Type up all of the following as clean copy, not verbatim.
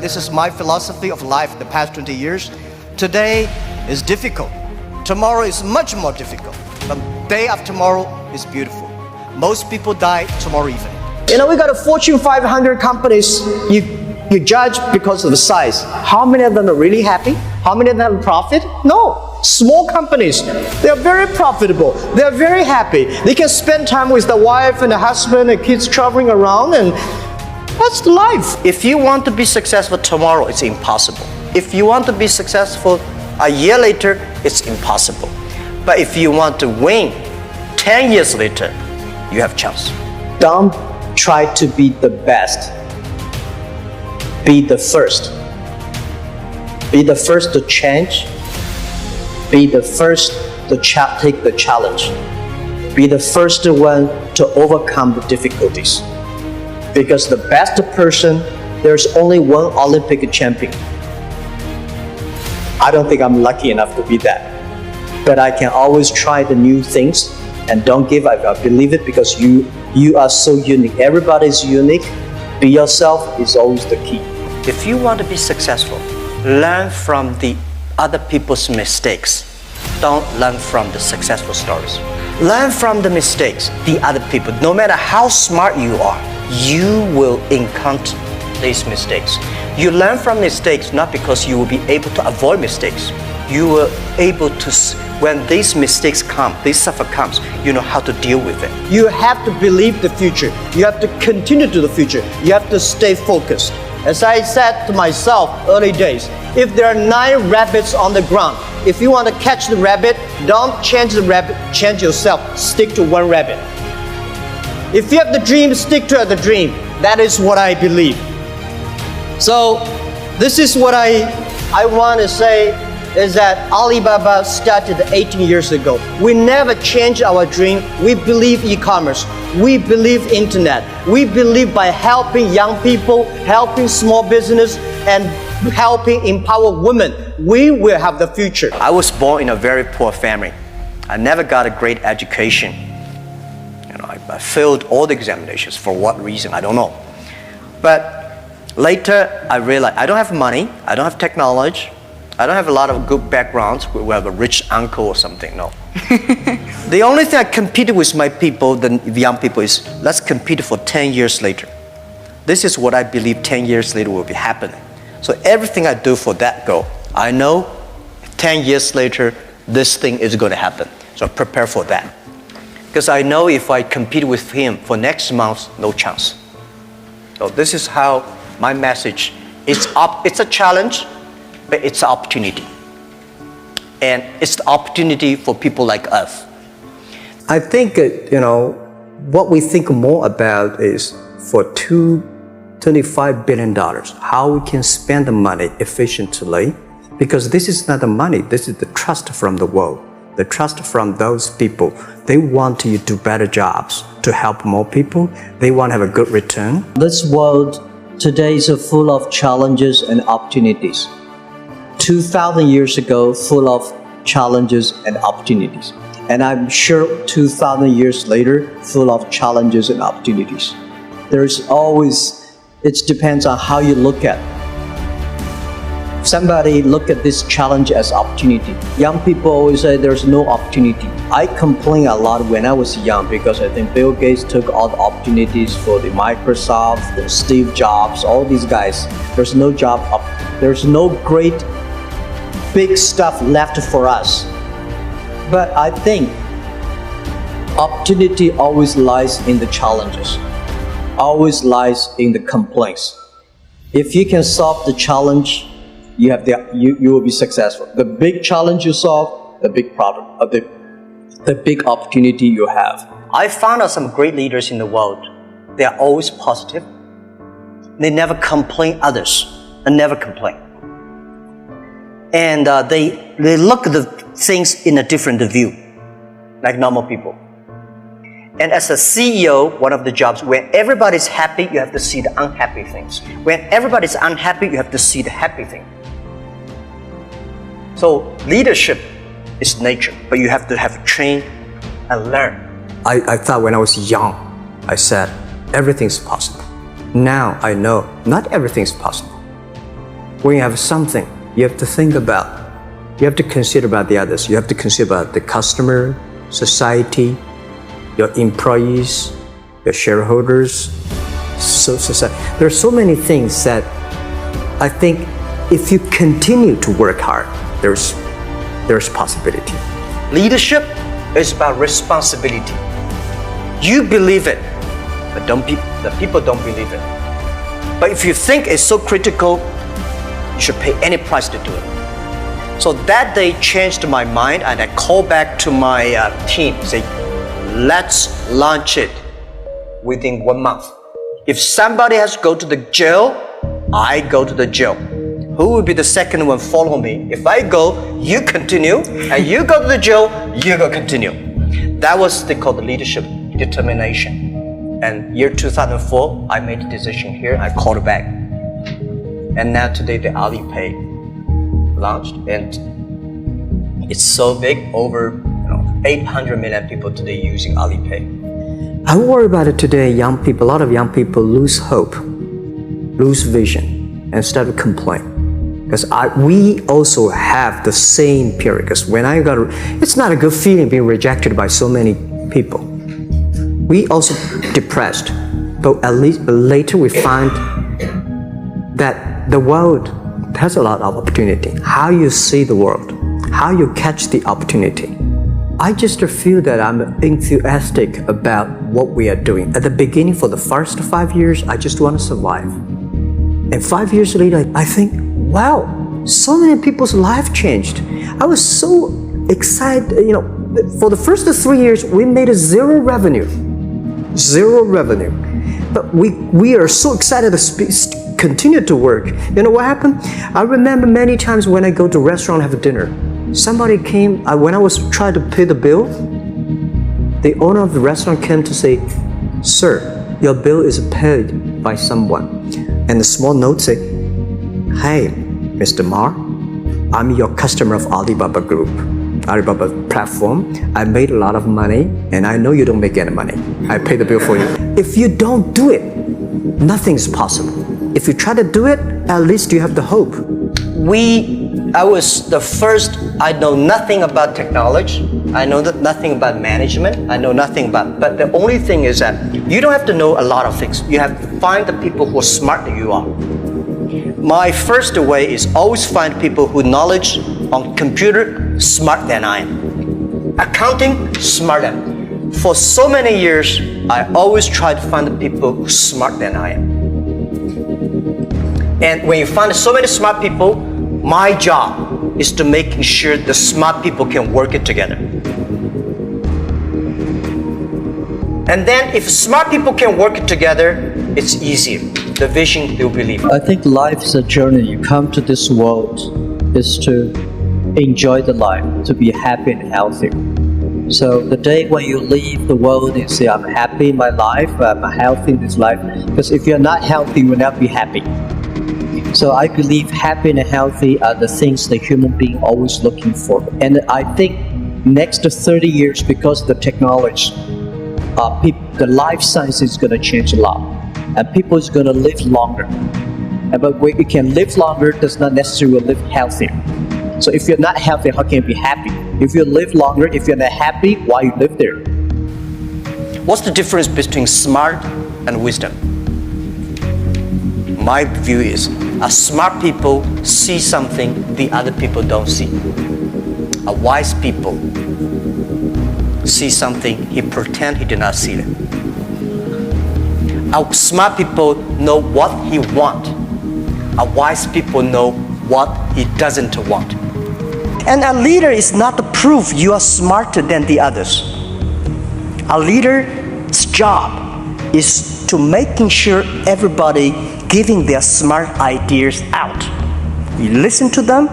This is my philosophy of life the past 20 years. Today is difficult. Tomorrow is much more difficult. But day after tomorrow is beautiful. Most people die tomorrow evening. You know, we got a Fortune 500 companies. You judge because of the size. How many of them are really happy? How many of them have profit? No. Small companies, they're very profitable. They're very happy. They can spend time with the wife and the husband and kids traveling around, and that's life. If you want to be successful tomorrow, it's impossible. If you want to be successful a year later, it's impossible. But if you want to win 10 years later, you have a chance. Don't try to be the best. Be the first. Be the first to change. Be the first to take the challenge. Be the first one to overcome the difficulties. Because the best person, there's only one Olympic champion. I don't think I'm lucky enough to be that. But I can always try the new things and don't give up. I believe it because you are so unique. Everybody's unique. Be yourself is always the key. If you want to be successful, learn from the other people's mistakes. Don't learn from the successful stories. Learn from the mistakes, the other people. No matter how smart you are, you will encounter these mistakes. You learn from mistakes not because you will be able to avoid mistakes. You will able to, when these mistakes come, this suffer comes, you know how to deal with it. You have to believe the future. You have to continue to the future. You have to stay focused. As I said to myself early days, if there are 9 rabbits on the ground, if you want to catch the rabbit, don't change the rabbit, change yourself, stick to one rabbit. If you have the dream, stick to the dream. That is what I believe. So this is what I want to say is that Alibaba started 18 years ago. We never changed our dream. We believe e-commerce. We believe internet. We believe by helping young people, helping small business, and helping empower women, we will have the future. I was born in a very poor family. I never got a great education. You know, I failed all the examinations. For what reason? I don't know. But later, I realized I don't have money. I don't have technology. I don't have a lot of good backgrounds. We have a rich uncle or something, no. The only thing I competed with my people, the young people, is let's compete for 10 years later. This is what I believe 10 years later will be happening. So everything I do for that goal, I know 10 years later, this thing is going to happen. So prepare for that. Because I know if I compete with him for next month, no chance. So this is how my message is. It's a challenge, but it's an opportunity. And it's the opportunity for people like us. I think, what we think more about is for $25 billion, how we can spend the money efficiently. Because this is not the money, this is the trust from the world. The trust from those people. They want you to do better jobs to help more people. They want to have a good return. This world today is full of challenges and opportunities. 2,000 years ago, full of challenges and opportunities. And I'm sure 2,000 years later, full of challenges and opportunities. There's always, it depends on how you look at it. Somebody look at this challenge as opportunity. Young people always say there's no opportunity. I complain a lot when I was young because I think Bill Gates took all the opportunities for the Microsoft, the Steve Jobs, all these guys. There's no job, there's no great big stuff left for us. But I think opportunity always lies in the challenges, always lies in the complaints. If you can solve the challenge, you will be successful. The big challenge you solve, the big problem, the big opportunity you have. I found out some great leaders in the world. They are always positive. They never complain others, and never complain. And they look at the things in a different view, like normal people. And as a CEO, one of the jobs, when everybody's happy, you have to see the unhappy things. When everybody's unhappy, you have to see the happy thing. So leadership is nature, but you have to have train and learn. I thought when I was young, I said, everything's possible. Now I know not everything's possible. when you have something, you have to think about, you have to consider about the others. You have to consider about the customer, society, your employees, your shareholders, society. There are so many things that I think if you continue to work hard, there's possibility. Leadership is about responsibility. You believe it, but the people don't believe it. But if you think it's so critical, you should pay any price to do it. So that day changed my mind, and I called back to my team, say, let's launch it within 1 month. If somebody has to go to the jail, I go to the jail. Who will be the second one follow me? If I go, you continue, and you go to the jail, you go continue. That was called the leadership determination. And year 2004, I made a decision here, I called it back. And now today the Alipay launched, and it's so big, over 800 million people today using Alipay. I worry about it today. Young people, a lot of young people lose hope, lose vision, and start to complain. Because we also have the same period. Because when it's not a good feeling being rejected by so many people. We also depressed, but at least later we find that the world has a lot of opportunity. How you see the world, how you catch the opportunity. I just feel that I'm enthusiastic about what we are doing. At the beginning, for the first 5 years, I just want to survive. And 5 years later, I think, wow, so many people's life changed. I was so excited. For the first 3 years, we made zero revenue. But we are so excited to continue to work. You know what happened? I remember many times when I go to a restaurant and have dinner, somebody came, when I was trying to pay the bill, the owner of the restaurant came to say, "Sir, your bill is paid by someone." And the small note said, "Hey, Mr. Ma, I'm your customer of Alibaba Group, Alibaba platform. I made a lot of money, and I know you don't make any money. I pay the bill for you." If you don't do it, nothing's possible. If you try to do it, at least you have the hope. I was the first. I know nothing about technology. I know nothing about management. I know nothing about. But the only thing is that you don't have to know a lot of things. You have to find the people who are smart than you are. My first way is always find people who knowledge on computer smart than I am. Accounting smart than. For so many years, I always try to find the people who are smart than I am. And when you find so many smart people, my job is to make sure the smart people can work it together. And then if smart people can work it together, it's easier. The vision they'll believe. I think life is a journey. You come to this world is to enjoy the life, to be happy and healthy. So the day when you leave the world and say, "I'm happy in my life, I'm healthy in this life," because if you're not healthy, you will not be happy. So I believe happy and healthy are the things the human being always looking for. And I think next 30 years, because of the technology, the life science is going to change a lot. And people is going to live longer. But when you can live longer, does not necessarily live healthier. So if you're not healthy, how can you be happy? If you live longer, if you're not happy, why you live there? What's the difference between smart and wisdom? My view is, smart people see something the other people don't see. A wise people see something he pretend he did not see it. A smart people know what he want. A wise people know what he doesn't want. And a leader is not the proof you are smarter than the others. A leader's job is to making sure everybody giving their smart ideas out. You listen to them,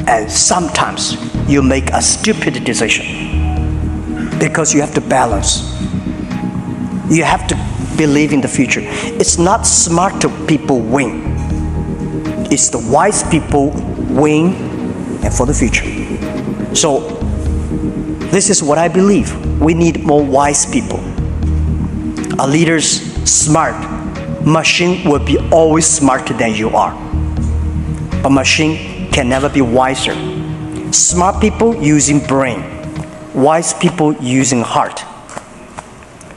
and sometimes you make a stupid decision because you have to balance. You have to believe in the future. It's not smart people win. It's the wise people win and for the future. So this is what I believe. We need more wise people. A leader's smart. Machine will be always smarter than you are. but machine can never be wiser. Smart people using brain, wise people using heart.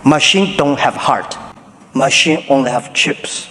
Machine don't have heart. Machine only have chips.